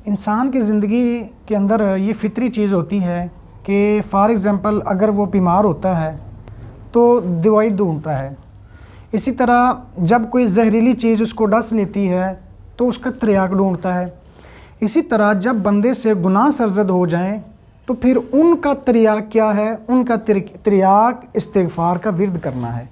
انسان کی زندگی کے اندر یہ فطری چیز ہوتی ہے کہ فار ایگزامپل اگر وہ بیمار ہوتا ہے تو دوائی ڈھونڈتا ہے. اسی طرح جب کوئی زہریلی چیز اس کو ڈس لیتی ہے تو اس کا تریاق ڈھونڈتا ہے. اسی طرح جب بندے سے گناہ سرزد ہو جائیں تو پھر ان کا تریاق کیا ہے؟ ان کا تریاق استغفار کا ورد کرنا ہے.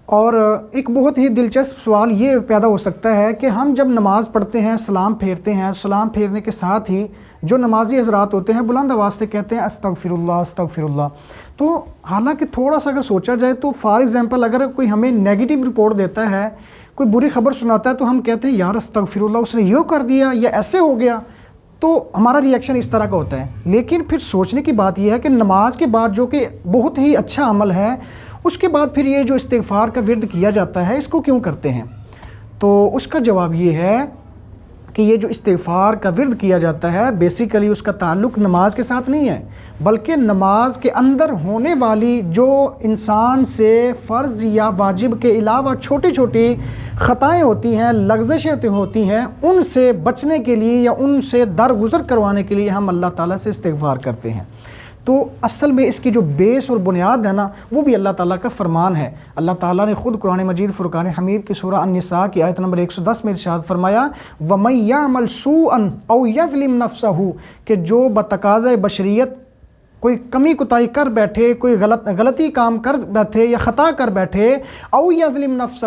اور ایک بہت ہی دلچسپ سوال یہ پیدا ہو سکتا ہے کہ ہم جب نماز پڑھتے ہیں، سلام پھیرتے ہیں، سلام پھیرنے کے ساتھ ہی جو نمازی حضرات ہوتے ہیں بلند آواز سے کہتے ہیں استغفر اللہ استغفر اللہ. تو حالانکہ تھوڑا سا اگر سوچا جائے تو فار ایگزامپل اگر کوئی ہمیں نیگیٹو رپورٹ دیتا ہے، کوئی بری خبر سناتا ہے تو ہم کہتے ہیں یار استغفر اللہ، اس نے یوں کر دیا یا ایسے ہو گیا، تو ہمارا ریئیکشن اس طرح کا ہوتا ہے. لیکن پھر سوچنے کی بات یہ ہے کہ نماز کے بعد جو کہ بہت ہی اچھا عمل ہے، اس کے بعد پھر یہ جو استغفار کا ورد کیا جاتا ہے اس کو کیوں کرتے ہیں؟ تو اس کا جواب یہ ہے کہ یہ جو استغفار کا ورد کیا جاتا ہے بیسیکلی اس کا تعلق نماز کے ساتھ نہیں ہے، بلکہ نماز کے اندر ہونے والی جو انسان سے فرض یا واجب کے علاوہ چھوٹی چھوٹی خطائیں ہوتی ہیں، لغزشیں ہوتی ہیں، ان سے بچنے کے لیے یا ان سے درگزر کروانے کے لیے ہم اللہ تعالیٰ سے استغفار کرتے ہیں. تو اصل میں اس کی جو بیس اور بنیاد ہے نا، وہ بھی اللہ تعالیٰ کا فرمان ہے. اللہ تعالیٰ نے خود قرآن مجید فرقان حمید کی سورہ النساء کی آیت نمبر 110 میں ارشاد فرمایا وَمَن يَعْمَلْ سُوءًا أَوْ يَظْلِمْ نَفْسَهُ، کہ جو بتقاضۂ بشریت کوئی کمی کوتاہی کر بیٹھے، کوئی غلطی کام کر بیٹھے یا خطا کر بیٹھے، او یظلم نفسہ،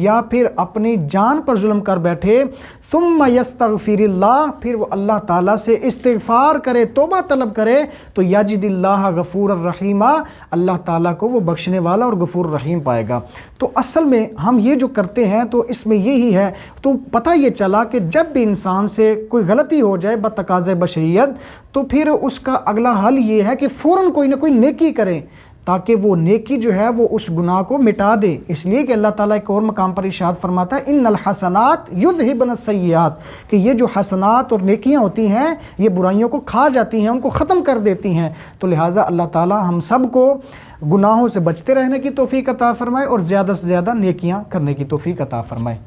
یا پھر اپنی جان پر ظلم کر بیٹھے، ثم یستغفر اللہ، پھر وہ اللہ تعالیٰ سے استغفار کرے، توبہ طلب کرے، تو یجد اللہ غفور الرحیم، اللہ تعالیٰ کو وہ بخشنے والا اور غفور الرحیم پائے گا. تو اصل میں ہم یہ جو کرتے ہیں تو اس میں یہی ہے. تو پتہ یہ چلا کہ جب بھی انسان سے کوئی غلطی ہو جائے بتقاضۂ بشریت، تو پھر اس کا اگلا حل یہ ہے کہ فوراً کوئی نہ کوئی نیکی کرے تاکہ وہ نیکی جو ہے وہ اس گناہ کو مٹا دے. اس لیے کہ اللہ تعالیٰ ایک اور مقام پر ارشاد فرماتا ہے ان الحسنات یذہبن السیئات، کہ یہ جو حسنات اور نیکیاں ہوتی ہیں یہ برائیوں کو کھا جاتی ہیں، ان کو ختم کر دیتی ہیں. تو لہٰذا اللہ تعالیٰ ہم سب کو گناہوں سے بچتے رہنے کی توفیق عطا فرمائے اور زیادہ سے زیادہ نیکیاں کرنے کی توفیق عطا فرمائے.